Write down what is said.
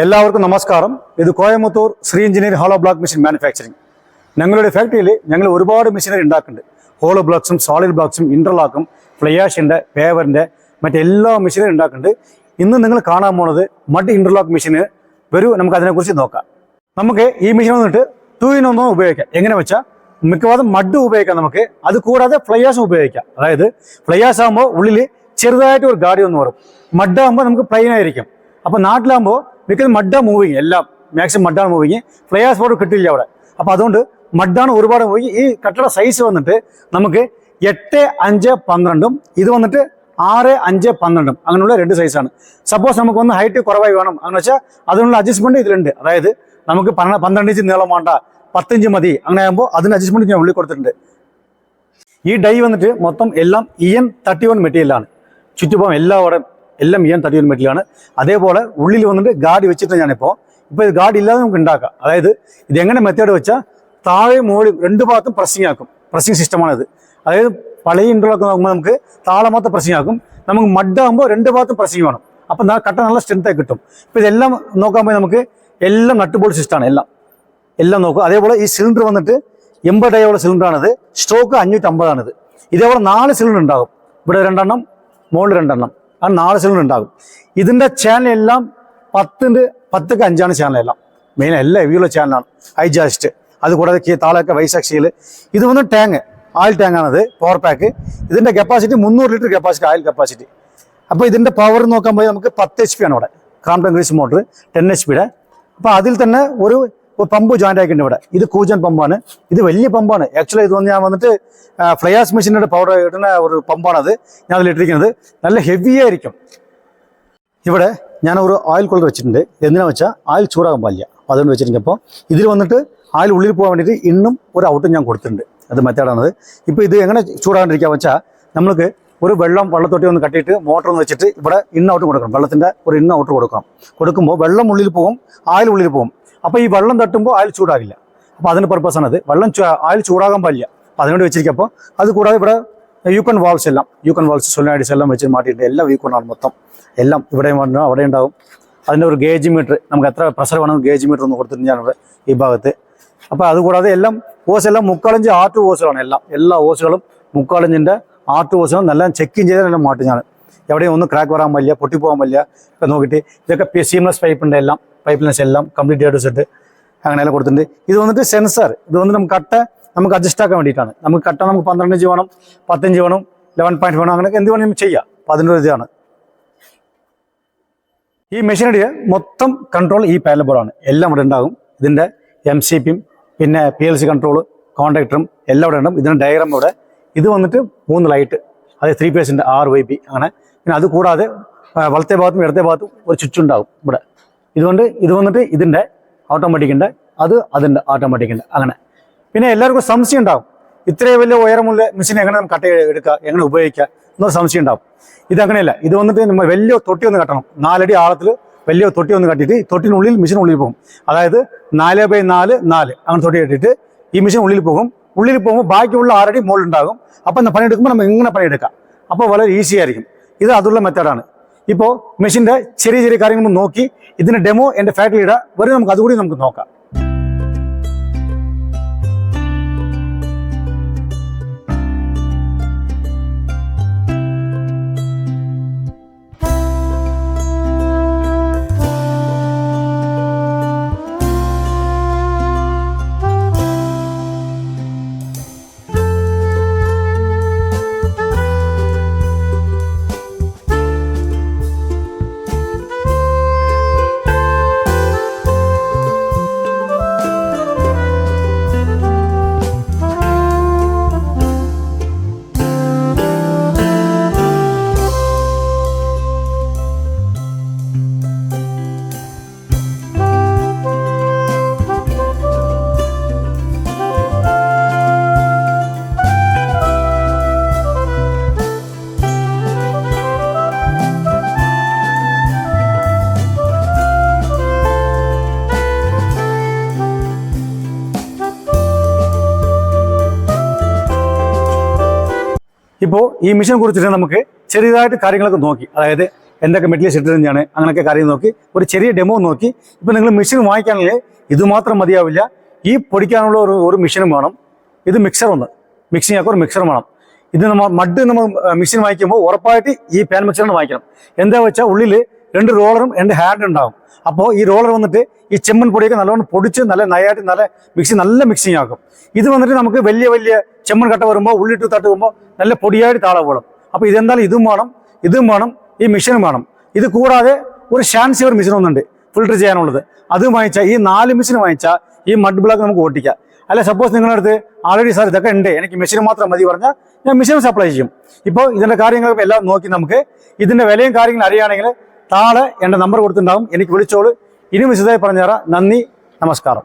എല്ലാവർക്കും നമസ്കാരം. ഇത് Coimbatore Shri engineer hollow block machine manufacturing. ഞങ്ങളുടെ ഫാക്ടറിയിൽ ഞങ്ങൾ ഒരുപാട് മെഷീനറി ഉണ്ടാക്കുന്നുണ്ട്. ഹോളോ ബ്ലോക്സും സോളിഡ് ബ്ലോക്സും ഇന്റർലോക്കും ഫ്ലൈയാഷിൻ്റെ പേവറിൻ്റെ മറ്റെല്ലാ മെഷീനറി ഉണ്ടാക്കുന്നുണ്ട്. ഇന്ന് നിങ്ങൾ കാണാൻ പോകുന്നത് മഡ് ഇന്റർലോക്ക് മെഷീന്. വരൂ നമുക്ക് അതിനെക്കുറിച്ച് നോക്കാം. നമുക്ക് ഈ മെഷീൻ വന്നിട്ട് 2 in 1 ഉപയോഗിക്കാം. എങ്ങനെ വെച്ചാൽ മിക്കവാറും മഡ് ഉപയോഗിക്കാം. നമുക്ക് അത് കൂടാതെ ഫ്ലൈയാസും ഉപയോഗിക്കാം. അതായത് ഫ്ലൈയാസ് ആകുമ്പോൾ ഉള്ളിൽ ചെറുതായിട്ട് ഒരു ഗാഡി ഒന്ന് വരും. മഡാകുമ്പോൾ നമുക്ക് പ്ലെയിൻ ആയിരിക്കും. അപ്പോൾ നാട്ടിലാകുമ്പോൾ മിക്കതും മഡാണ് മൂവിങ്, എല്ലാം മാക്സിമം മഡാണ് മൂവിങ്. ഫ്ലൈയാസ് ബോർഡ് കിട്ടില്ല അവിടെ. അപ്പോൾ അതുകൊണ്ട് മഡാണ് ഒരുപാട് മൂവിങ്. ഈ കട്ടട സൈസ് വന്നിട്ട് നമുക്ക് 8, 5, 12 ഇത് വന്നിട്ട് 6, 5, 12 അങ്ങനെയുള്ള 2 സൈസാണ്. സപ്പോസ് നമുക്ക് ഒന്ന് ഹൈറ്റ് കുറവായി വേണം അങ്ങനെ വെച്ചാൽ അതിനുള്ള അഡ്ജസ്റ്റ്മെന്റ് ഇതിലുണ്ട്. അതായത് നമുക്ക് 12 ഇഞ്ച് നീളം വേണ്ട, 10 ഇഞ്ച് മതി, അങ്ങനെ ആകുമ്പോൾ അതിന് അഡ്ജസ്റ്റ്മെന്റ് ഞാൻ ഉള്ളിൽ കൊടുത്തിട്ടുണ്ട്. ഈ ഡൈ വന്നിട്ട് മൊത്തം എല്ലാം EN31 മെറ്റീരിയലാണ്. ചുറ്റുപാടും എല്ലാം EN31 മെറ്റീരിയലാണ്. അതേപോലെ ഉള്ളിൽ വന്നിട്ട് ഗാർഡ് വെച്ചിട്ട് ഞാനിപ്പോൾ ഇത് ഗാർഡ് ഇല്ലാതെ നമുക്ക് ഉണ്ടാക്കാം. അതായത് ഇതെങ്ങനെ മെത്തേഡ് വെച്ചാൽ താഴെ മുകളിൽ 2 ഭാഗത്തും പ്രസ്സിങ് ആക്കും. പ്രസ്സിങ് സിസ്റ്റമാണിത്. അതായത് പഴയ ഇന്റർലോക്ക് നോക്കുമ്പോൾ നമുക്ക് താഴെ മാത്രം പ്രസ്സിങ് ആക്കും. നമുക്ക് മഡാകുമ്പോൾ 2 ഭാഗത്തും പ്രസ്സിങ് വേണം. അപ്പം കട്ട നല്ല സ്ട്രെങ്ത് ആയി കിട്ടും. ഇപ്പോൾ ഇതെല്ലാം നോക്കാൻ പോയി നമുക്ക് എല്ലാം നട്ടുബോൾട്ട് സിസ്റ്റമാണ്. എല്ലാം നോക്കും. അതേപോലെ ഈ സിലിണ്ടർ വന്നിട്ട് 80 ഡയോളം സിലിണ്ടറാണിത്. സ്റ്റോക്ക് 550ആണിത്. ഇതേപോലെ 4 സിലിണ്ടർ ഉണ്ടാകും. ഇവിടെ 2 എണ്ണം, മുകളിൽ 2 എണ്ണം, അങ്ങനെ 4 സിലിണ്ടർ ഉണ്ടാകും. ഇതിൻ്റെ ചാനലെല്ലാം 10 ക്ക് 5 ചാനലെല്ലാം. മെയിൻ എല്ലാം ഹെവിയുള്ള ചാനലാണ്. ഹൈജാസ്റ്റ്, അതുകൂടാതെ താഴെയൊക്കെ വൈസാക്സിയിൽ. ഇത് വന്ന് ടാങ്ക്, ഓയിൽ ടാങ്കാണത്, പവർ പാക്ക്. ഇതിൻ്റെ capacity 300 litre capacity, oil capacity. അപ്പോൾ ഇതിൻ്റെ പവർ നോക്കാൻ പോയി നമുക്ക് 10 HP ആണ് ഇവിടെ. ക്രാംപ്ടൺ ഗ്രീസ് മോട്ടർ 10 HP. അപ്പോൾ അതിൽ തന്നെ ഒരു പമ്പ് ജോയിൻ്റ് ആക്കിയിട്ടുണ്ട് ഇവിടെ. ഇത് കൂജൻ പമ്പാണ്. ഇത് വലിയ പമ്പാണ്. ആക്ച്വലി ഇത് ഞാൻ വന്നിട്ട് ഫ്ലൈയാസ് മെഷീനിൻ്റെ പവർ ഇടുന്ന ഒരു പമ്പാണത് ഞാൻ അതിലിട്ടിരിക്കുന്നത്. നല്ല ഹെവി ആയിരിക്കും. ഇവിടെ ഞാൻ ഒരു ഓയിൽ കൂളർ വെച്ചിട്ടുണ്ട്. എന്തിനാണെന്ന് വെച്ചാൽ ഓയിൽ ചൂടാകാൻ പാടില്ല. അപ്പോൾ അതുകൊണ്ട് വെച്ചിട്ടുണ്ട്. അപ്പോൾ ഇതിൽ വന്നിട്ട് ഓയിൽ ഉള്ളിൽ പോകാൻ വേണ്ടിയിട്ട് ഇന്നും ഒരു ഔട്ടും ഞാൻ കൊടുത്തിട്ടുണ്ട്. അത് മെത്തേഡാണത്. ഇപ്പോൾ ഇത് എങ്ങനെ ചൂടാകാണ്ടിരിക്കുക വെച്ചാൽ നമ്മൾക്ക് ഒരു വെള്ളത്തൊട്ടി ഒന്ന് കട്ടിയിട്ട് മോട്ടർ ഒന്ന് വെച്ചിട്ട് ഇവിടെ ഔട്ട് കൊടുക്കണം. വെള്ളത്തിൻ്റെ ഒരു ഔട്ട് കൊടുക്കുമ്പോൾ വെള്ളം ഉള്ളിൽ പോകും, ഓയിൽ ഉള്ളിൽ പോകും. അപ്പോൾ ഈ വെള്ളം തട്ടുമ്പോൾ ഓയിൽ ചൂടാകില്ല. അപ്പോൾ അതിൻ്റെ പർപ്പസാണത്. ഓയിൽ ചൂടാകാൻ പാടില്ല. അപ്പോൾ അതിനോട് വെച്ചിരിക്കും. അപ്പോൾ അത് കൂടാതെ ഇവിടെ യൂക്കൺ വാൾസ് സൊളിനോയിഡ്സ് എല്ലാം വെച്ച് മാറ്റിയിട്ട് എല്ലാം യൂക്കണാണ് മൊത്തം. എല്ലാം ഇവിടെ ഉണ്ടാവും, അവിടെ ഉണ്ടാവും. അതിൻ്റെ ഒരു ഗേജ് മീറ്റർ, നമുക്ക് എത്ര പ്രഷർ വേണമെങ്കിൽ ഗേജ് മീറ്റർ ഒന്ന് കൊടുത്തിട്ടുണ്ട് ഞാനിവിടെ ഈ ഭാഗത്ത്. അപ്പോൾ അതുകൂടാതെ എല്ലാം ഓസെല്ലാം 3/4 ഇഞ്ച് ആർട്ട് ഓസുകളാണ്. എല്ലാ ഓസുകളും 3/4 ഇഞ്ചിൻ്റെ ആർട്ട് ഓസുകളും നല്ല ചെക്കിങ് ചെയ്തെല്ലാം മാറ്റും ഞാൻ. എവിടെയും ഒന്നും ക്രാക്ക് വരാൻ പാടില്ല, പൊട്ടിപ്പോകാൻ പാടില്ല. ഇപ്പം നോക്കിയിട്ട് ഇതൊക്കെ സീംലെസ് പൈപ്പിൻ്റെ എല്ലാം പൈപ്പ്ലെസ് എല്ലാം കംപ്ലീറ്റ് ആയിട്ട് സെറ്റ് അങ്ങനെയെല്ലാം കൊടുത്തിട്ടുണ്ട്. ഇത് വന്നിട്ട് സെൻസർ. ഇത് വന്നിട്ട് നമുക്ക് അഡ്ജസ്റ്റ് ആക്കാൻ വേണ്ടിയിട്ടാണ്. നമുക്ക് കട്ട നമുക്ക് 12 ഇഞ്ച് വേണം, 10 ഇഞ്ച് വേണം, 11.5 വേണം, അങ്ങനെ എന്ത് വേണമെങ്കിലും ചെയ്യാം. അപ്പോൾ അതിൻ്റെ ഒരു ഇതാണ്. ഈ മെഷീനറിയുടെ മൊത്തം കൺട്രോൾ ഈ പാനൽ ബോർഡാണ്. എല്ലാം ഇവിടെ ഉണ്ടാകും. ഇതിൻ്റെ MCPയും പിന്നെ PLC കൺട്രോള്, കോൺടാക്ടറും എല്ലാം ഇവിടെ ഉണ്ടാകും. ഇതിൻ്റെ ഡയഗ്രാം ഇവിടെ. ഇത് വന്നിട്ട് 3 ലൈറ്റ്, അത് 3 phase-ൻ്റെ RYB അങ്ങനെ. പിന്നെ അത് കൂടാതെ വലത്തെ ഭാഗത്തും ഇടത്തെ ഭാഗത്തും ഒരു ചുറ്റുണ്ടാകും ഇവിടെ. ഇത് വന്നിട്ട് ഇതിൻ്റെ ഓട്ടോമാറ്റിക്കിൻ്റെ, അതിൻ്റെ ഓട്ടോമാറ്റിക്കിൻ്റെ അങ്ങനെ. പിന്നെ എല്ലാവർക്കും സംശയം ഉണ്ടാകും, ഇത്രയും വലിയ ഉയരമുള്ള മെഷീൻ എങ്ങനെ നമുക്ക് കട്ട് എടുക്കുക, എങ്ങനെ ഉപയോഗിക്കുക എന്നൊരു സംശയം ഉണ്ടാകും. ഇതങ്ങനെയല്ല. ഇത് വന്നിട്ട് നമ്മൾ വലിയ തൊട്ടി ഒന്ന് കട്ടണം. 4 അടി ആഴത്തിൽ വലിയ തൊട്ടി ഒന്ന് കട്ടിയിട്ട് തൊട്ടിനുള്ളിൽ മെഷീൻ ഉള്ളിൽ പോകും. അതായത് 4x4 അങ്ങനെ തൊട്ടി കെട്ടിയിട്ട് ഈ മെഷീൻ ഉള്ളിൽ പോകുമ്പോൾ ബാക്കിയുള്ള 6 അടി മുകളിലുണ്ടാകും. അപ്പം പണിയെടുക്കുമ്പോൾ നമ്മൾ ഇങ്ങനെ പണിയെടുക്കാം. അപ്പോൾ വളരെ ഈസി ആയിരിക്കും. ഇത് അതുള്ള മെത്തേഡാണ്. ഇപ്പോൾ മെഷീൻ്റെ ചെറിയ കാര്യങ്ങൾ നോക്കി ഇതിൻ്റെ ഡെമോ എൻ്റെ ഫാക്ടറിയുടെ വരെ നമുക്ക് അതുകൂടി നമുക്ക് നോക്കാം. ഇപ്പോൾ ഈ മെഷീനെ കുറിച്ചിട്ട് നമുക്ക് ചെറിയതായിട്ട് കാര്യങ്ങളൊക്കെ നോക്കി. അതായത് എന്തൊക്കെ മെറ്റീരിയൽസ് ഇട്ടിരുന്നതാണ് അങ്ങനെയൊക്കെ കാര്യം നോക്കി ഒരു ചെറിയ ഡെമോ നോക്കി. ഇപ്പോൾ നിങ്ങൾ മെഷീൻ വാങ്ങിക്കുകയാണെങ്കിൽ ഇത് മാത്രം മതിയാവില്ല, ഈ പൊടിക്കാനുള്ള ഒരു മെഷീനും വേണം. ഇത് മിക്സർ ഒന്ന് മിക്സിങ് ആക്കുക, ഒരു മിക്സർ വേണം. ഇത് നമ്മൾ മെഷീൻ വാങ്ങിക്കുമ്പോൾ ഉറപ്പായിട്ട് ഈ പാൻ മിക്സറാണ് വാങ്ങിക്കണം. എന്താ വെച്ചാൽ ഉള്ളിൽ 2 റോളറും 2 ഹാൻഡ് ഉണ്ടാവും. അപ്പോൾ ഈ റോളർ വന്നിട്ട് ഈ ചെമ്മൺ പൊടിയൊക്കെ നല്ലോണം പൊടിച്ച് നല്ല നന്നായിട്ട് നല്ല മിക്സിങ് ആക്കും. ഇത് വന്നിട്ട് നമുക്ക് വലിയ ചെമ്മൺ കട്ട വരുമ്പോൾ ഉള്ളിട്ട് തട്ടുമ്പോൾ നല്ല പൊടിയായിട്ട് താള പോകണം. അപ്പോൾ ഇതെന്തായാലും ഇതും വേണം, ഈ മെഷീനും വേണം. ഇത് കൂടാതെ ഒരു ഷാൻസിയർ മെഷീൻ ഒന്നുണ്ട് ഫിൽട്ടർ ചെയ്യാനുള്ളത്. അത് വാങ്ങിച്ചാൽ ഈ 4 മെഷീൻ വാങ്ങിച്ചാൽ ഈ മഡ് ബ്ലോക്ക് നമുക്ക് ഓട്ടിക്കാം. അല്ല സപ്പോസ് നിങ്ങളുടെ അടുത്ത് ആൾറെഡി സാർ ഇതൊക്കെ ഉണ്ട്, എനിക്ക് മെഷീൻ മാത്രം മതി പറഞ്ഞാൽ ഞാൻ മെഷീൻ സപ്ലൈ ചെയ്യും. ഇപ്പോൾ ഇതിൻ്റെ കാര്യങ്ങളൊക്കെ എല്ലാം നോക്കി നമുക്ക് ഇതിൻ്റെ വിലയും കാര്യങ്ങളും അറിയുകയാണെങ്കിൽ താഴെ എൻ്റെ നമ്പർ കൊടുത്തിട്ടുണ്ടാകും, എനിക്ക് വിളിച്ചോളൂ. ഇനി വിശദമായി പറഞ്ഞുതരാം. നന്ദി, നമസ്കാരം.